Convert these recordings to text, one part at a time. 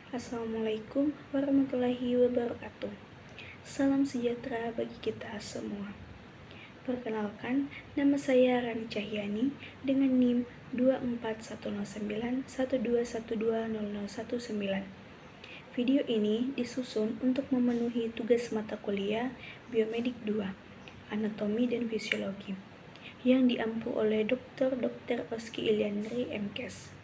Assalamualaikum warahmatullahi wabarakatuh. Salam sejahtera bagi kita semua. Perkenalkan, nama saya Rani Cahyani dengan NIM 2410912120019. Video ini disusun untuk memenuhi tugas mata kuliah Biomedik 2, Anatomi dan Fisiologi, yang diampu oleh Dr. Oski Iliandri, MKes.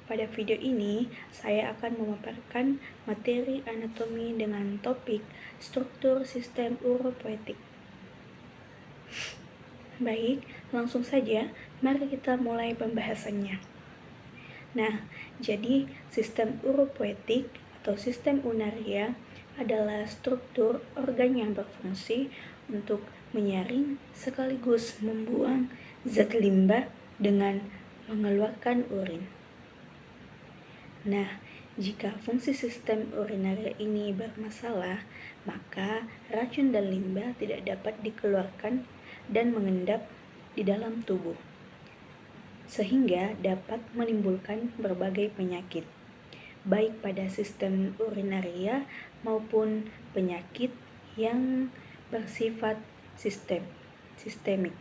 Pada video ini, saya akan memaparkan materi anatomi dengan topik struktur sistem uropoetik. Baik, langsung saja, mari kita mulai pembahasannya. Nah, jadi sistem uropoetik atau sistem unaria adalah struktur organ yang berfungsi untuk menyaring sekaligus membuang zat limbah dengan mengeluarkan urin. Nah, jika fungsi sistem urinaria ini bermasalah, maka racun dan limbah tidak dapat dikeluarkan dan mengendap di dalam tubuh, sehingga dapat menimbulkan berbagai penyakit, baik pada sistem urinaria maupun penyakit yang bersifat sistemik.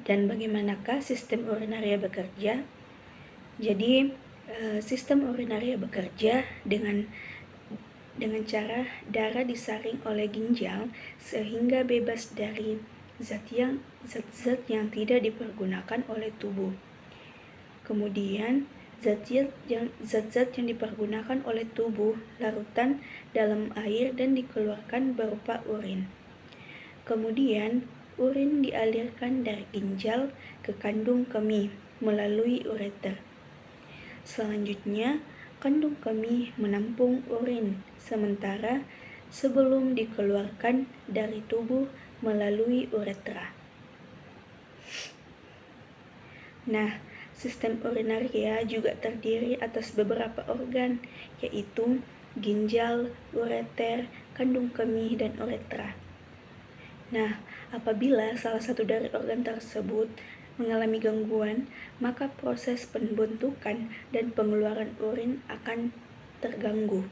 Dan bagaimanakah sistem urinaria bekerja? Jadi, sistem urinaria bekerja dengan cara darah disaring oleh ginjal sehingga bebas dari zat-zat yang tidak dipergunakan oleh tubuh. Kemudian, zat-zat yang dipergunakan oleh tubuh larutan dalam air dan dikeluarkan berupa urin. Kemudian, urin dialirkan dari ginjal ke kandung kemih melalui ureter. Selanjutnya, kandung kemih menampung urin sementara sebelum dikeluarkan dari tubuh melalui uretra. Nah, sistem urinaria juga terdiri atas beberapa organ, yaitu ginjal, ureter, kandung kemih, dan uretra. Nah, apabila salah satu dari organ tersebut mengalami gangguan, maka proses pembentukan dan pengeluaran urin akan terganggu.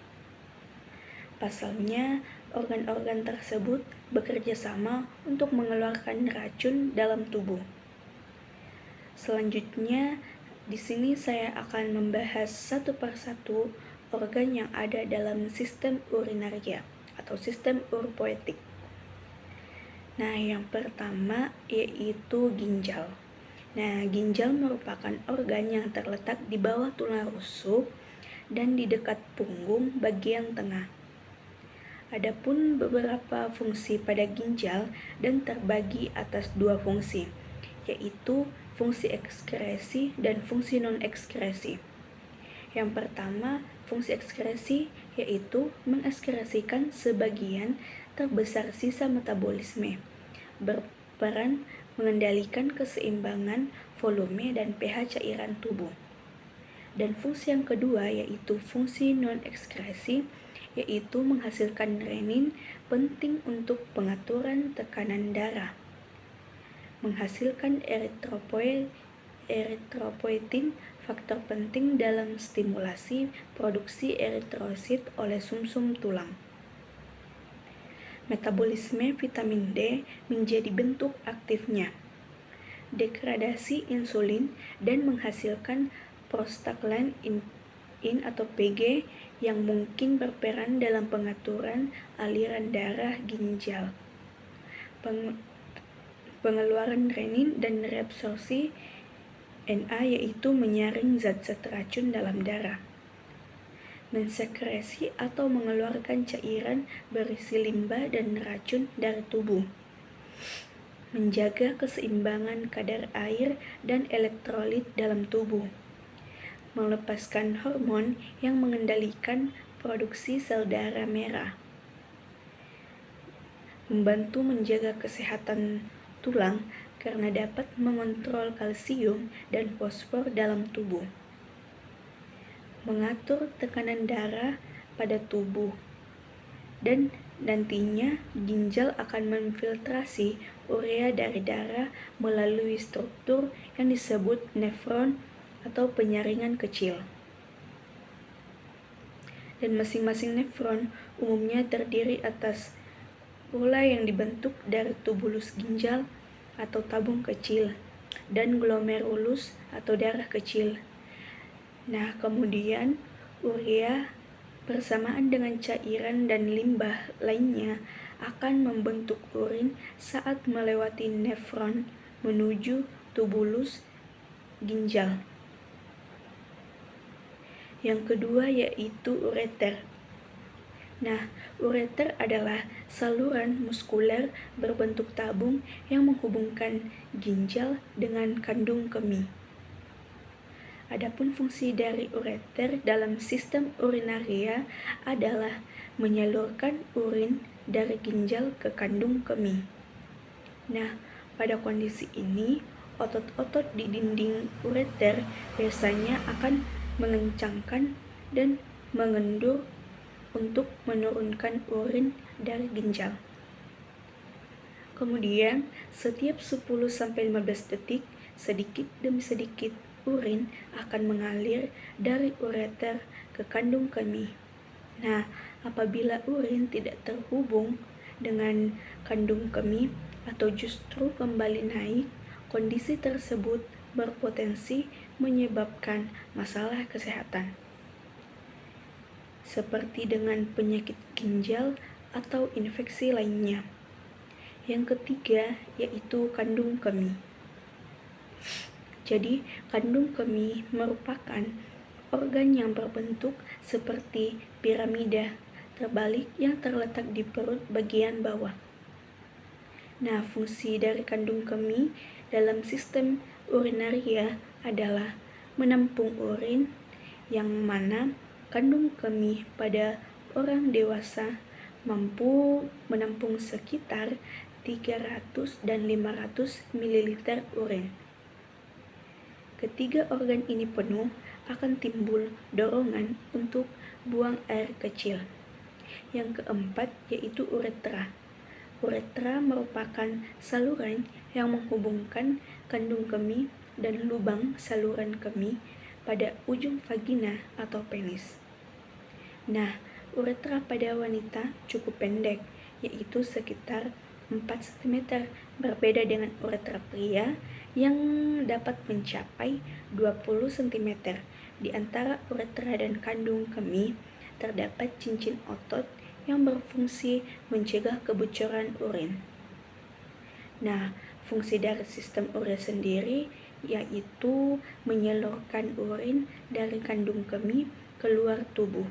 Pasalnya, organ-organ tersebut bekerja sama untuk mengeluarkan racun dalam tubuh. Selanjutnya, di sini saya akan membahas satu persatu organ yang ada dalam sistem urinaria atau sistem uropoetik. Nah, yang pertama yaitu ginjal. Nah, ginjal merupakan organ yang terletak di bawah tulang rusuk dan di dekat punggung bagian tengah. Adapun beberapa fungsi pada ginjal dan terbagi atas dua fungsi, yaitu fungsi ekskresi dan fungsi non-ekskresi. Yang pertama, fungsi ekskresi yaitu mengekskresikan sebagian terbesar sisa metabolisme, berperan mengendalikan keseimbangan volume dan pH cairan tubuh. Dan fungsi yang kedua yaitu fungsi non-ekskresi, yaitu menghasilkan renin penting untuk pengaturan tekanan darah, menghasilkan eritropoietin, faktor penting dalam stimulasi produksi eritrosit oleh sumsum tulang. Metabolisme vitamin D menjadi bentuk aktifnya, degradasi insulin, dan menghasilkan prostaglandin atau PG yang mungkin berperan dalam pengaturan aliran darah ginjal, pengeluaran renin, dan reabsorpsi Na, yaitu menyaring zat-zat racun dalam darah, mensekresi atau mengeluarkan cairan berisi limbah dan racun dari tubuh, menjaga keseimbangan kadar air dan elektrolit dalam tubuh, melepaskan hormon yang mengendalikan produksi sel darah merah, membantu menjaga kesehatan tulang karena dapat mengontrol kalsium dan fosfor dalam tubuh, mengatur tekanan darah pada tubuh, dan nantinya ginjal akan memfiltrasi urea dari darah melalui struktur yang disebut nefron atau penyaringan kecil. dan masing-masing nefron umumnya terdiri atas pola yang dibentuk dari tubulus ginjal atau tabung kecil dan glomerulus atau darah kecil. Nah, kemudian urea bersamaan dengan cairan dan limbah lainnya akan membentuk urin saat melewati nefron menuju tubulus ginjal. Yang kedua yaitu ureter. Nah, ureter adalah saluran muskuler berbentuk tabung yang menghubungkan ginjal dengan kandung kemih. Adapun fungsi dari ureter dalam sistem urinaria adalah menyalurkan urin dari ginjal ke kandung kemih. Nah, pada kondisi ini, otot-otot di dinding ureter biasanya akan mengencangkan dan mengendur untuk menurunkan urin dari ginjal. Kemudian, setiap 10-15 detik, sedikit demi sedikit urin akan mengalir dari ureter ke kandung kemih. Nah, apabila urin tidak terhubung dengan kandung kemih atau justru kembali naik, kondisi tersebut berpotensi menyebabkan masalah kesehatan, seperti dengan penyakit ginjal atau infeksi lainnya. Yang ketiga yaitu kandung kemih. Jadi, kandung kemih merupakan organ yang berbentuk seperti piramida terbalik yang terletak di perut bagian bawah. Nah, fungsi dari kandung kemih dalam sistem urinaria adalah menampung urin, yang mana kandung kemih pada orang dewasa mampu menampung sekitar 300 dan 500 ml urin. Ketiga organ ini penuh, akan timbul dorongan untuk buang air kecil. Yang keempat yaitu uretra. Uretra merupakan saluran yang menghubungkan kandung kemih dan lubang saluran kemih pada ujung vagina atau penis. Nah, uretra pada wanita cukup pendek, yaitu sekitar 4 cm, berbeda dengan uretra pria yang dapat mencapai 20 cm. Di antara uretra dan kandung kemih terdapat cincin otot yang berfungsi mencegah kebocoran urin. Nah, fungsi dari sistem urea sendiri yaitu menyalurkan urin dari kandung kemih keluar tubuh.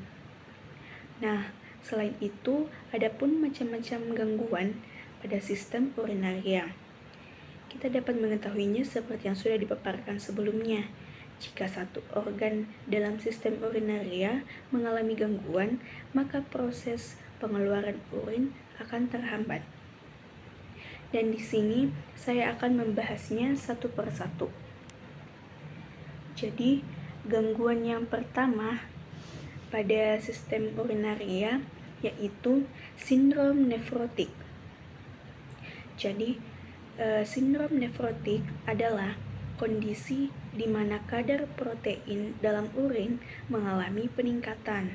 Nah, selain itu, ada pun macam-macam gangguan pada sistem urinaria. Kita dapat mengetahuinya seperti yang sudah dipaparkan sebelumnya. Jika satu organ dalam sistem urinaria mengalami gangguan, maka proses pengeluaran urin akan terhambat. Dan di sini saya akan membahasnya satu persatu. Jadi, gangguan yang pertama pada sistem urinaria yaitu sindrom nefrotik. Jadi, sindrom nefrotik adalah kondisi di mana kadar protein dalam urin mengalami peningkatan.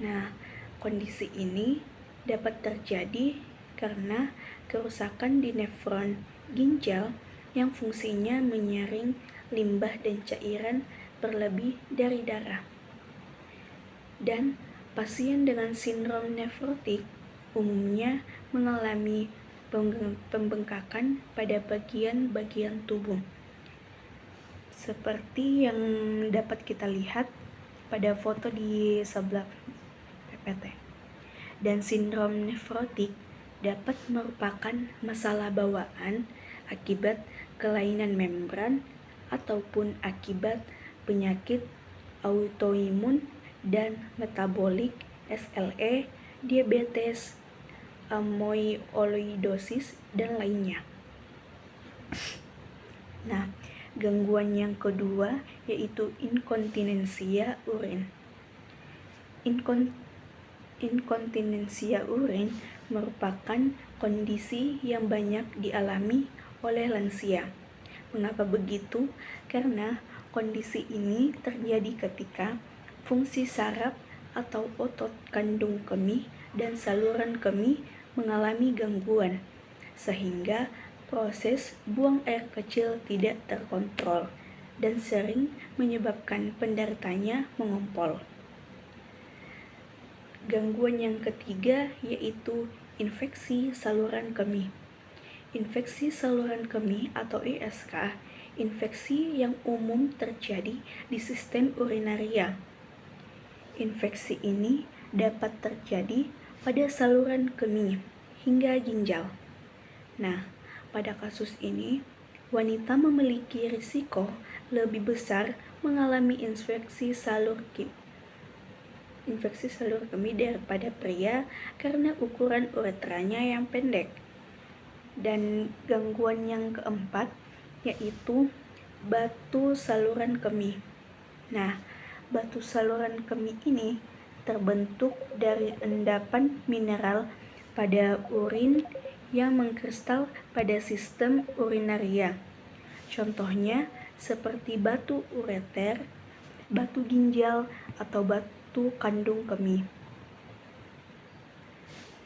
Nah, kondisi ini dapat terjadi karena kerusakan di nefron ginjal yang fungsinya menyaring limbah dan cairan berlebih dari darah. Dan pasien dengan sindrom nefrotik umumnya mengalami pembengkakan pada bagian-bagian tubuh, seperti yang dapat kita lihat pada foto di sebelah PPT. Dan sindrom nefrotik dapat merupakan masalah bawaan akibat kelainan membran ataupun akibat penyakit autoimun dan metabolik SLE, diabetes, amyloidosis, dan lainnya. Nah, gangguan yang kedua yaitu inkontinensia urin. Inkontinensia urin merupakan kondisi yang banyak dialami oleh lansia. Mengapa begitu? Karena kondisi ini terjadi ketika fungsi saraf atau otot kandung kemih dan saluran kemih mengalami gangguan, sehingga proses buang air kecil tidak terkontrol dan sering menyebabkan penderitanya mengompol. Gangguan yang ketiga yaitu infeksi saluran kemih. Infeksi saluran kemih atau ISK, infeksi yang umum terjadi di sistem urinaria. Infeksi ini dapat terjadi pada saluran kemih hingga ginjal. Nah, pada kasus ini, wanita memiliki risiko lebih besar mengalami infeksi salur kemih daripada pria karena ukuran uretranya yang pendek. Dan gangguan yang keempat yaitu batu saluran kemih. Nah, batu saluran kemih ini terbentuk dari endapan mineral pada urin yang mengkristal pada sistem urinaria. Contohnya seperti batu ureter, batu ginjal, atau batu kandung kemih.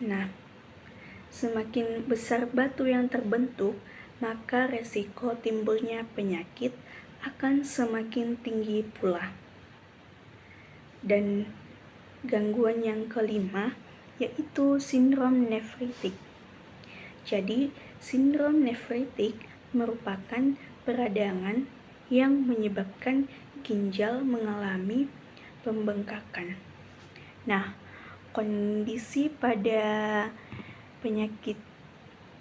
Nah, semakin besar batu yang terbentuk, maka resiko timbulnya penyakit akan semakin tinggi pula. Dan gangguan yang kelima yaitu sindrom nefritik. Jadi, sindrom nefritik merupakan peradangan yang menyebabkan ginjal mengalami pembengkakan. Nah, kondisi pada penyakit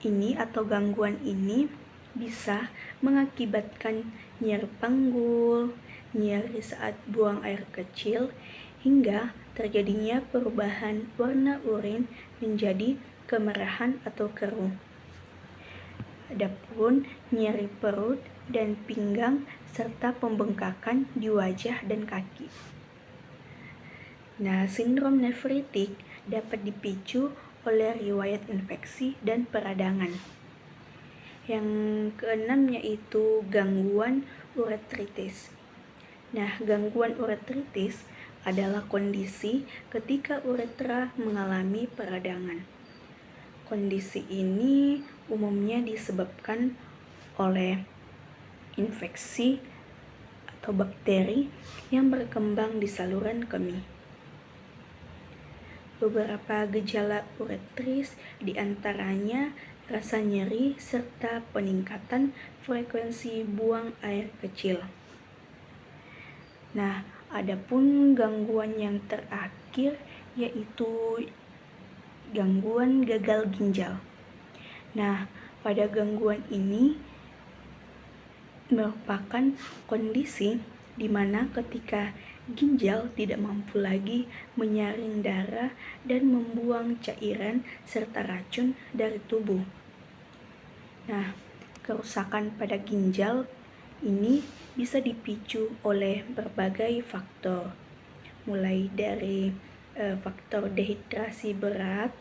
ini atau gangguan ini bisa mengakibatkan nyeri panggul, nyeri saat buang air kecil, hingga terjadinya perubahan warna urin menjadi kemerahan atau keruh. Adapun nyeri perut dan pinggang serta pembengkakan di wajah dan kaki. Nah, sindrom nefritik dapat dipicu oleh riwayat infeksi dan peradangan. Yang keenam yaitu gangguan uretritis. Nah, gangguan uretritis adalah kondisi ketika uretra mengalami peradangan. Kondisi ini umumnya disebabkan oleh infeksi atau bakteri yang berkembang di saluran kemih. Beberapa gejala uretris diantaranya rasa nyeri serta peningkatan frekuensi buang air kecil. Nah, adapun gangguan yang terakhir yaitu gangguan gagal ginjal. Nah, pada gangguan ini merupakan kondisi di mana ketika ginjal tidak mampu lagi menyaring darah dan membuang cairan serta racun dari tubuh. Nah, kerusakan pada ginjal ini bisa dipicu oleh berbagai faktor, mulai dari faktor dehidrasi berat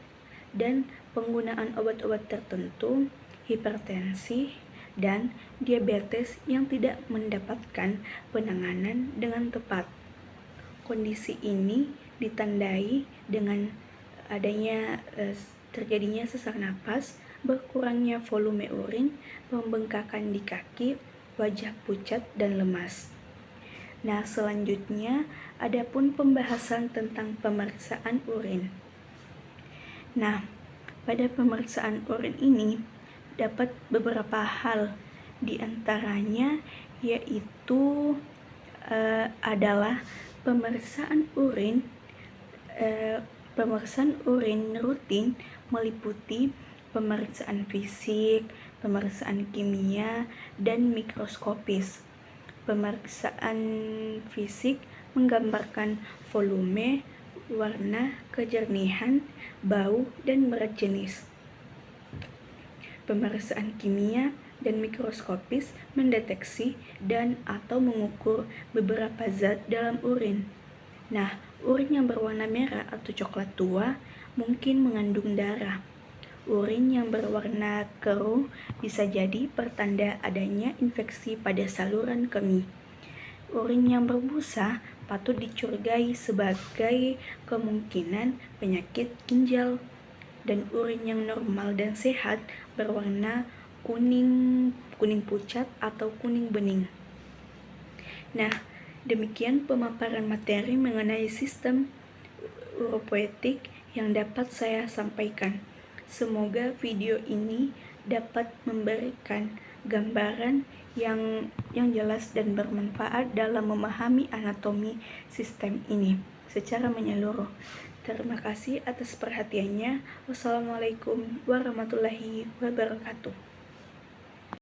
dan penggunaan obat-obat tertentu, hipertensi, dan diabetes yang tidak mendapatkan penanganan dengan tepat. Kondisi ini ditandai dengan adanya terjadinya sesak napas, berkurangnya volume urin, pembengkakan di kaki, wajah pucat dan lemas. Nah, selanjutnya adapun pembahasan tentang pemeriksaan urin. Nah, pada pemeriksaan urin ini dapat beberapa hal, diantaranya yaitu adalah pemeriksaan urin rutin meliputi pemeriksaan fisik, pemeriksaan kimia, dan mikroskopis. Pemeriksaan fisik menggambarkan volume, warna, kejernihan, bau, dan berat jenis. Pemeriksaan kimia dan mikroskopis mendeteksi dan atau mengukur beberapa zat dalam urin. Nah, urin yang berwarna merah atau coklat tua mungkin mengandung darah. Urin yang berwarna keruh bisa jadi pertanda adanya infeksi pada saluran kemih. Urin yang berbusa patut dicurigai sebagai kemungkinan penyakit ginjal. Dan urin yang normal dan sehat berwarna kuning pucat atau kuning bening. Nah, demikian pemaparan materi mengenai sistem uropoetik yang dapat saya sampaikan. Semoga video ini dapat memberikan gambaran yang jelas dan bermanfaat dalam memahami anatomi sistem ini secara menyeluruh. Terima kasih atas perhatiannya. Wassalamualaikum warahmatullahi wabarakatuh.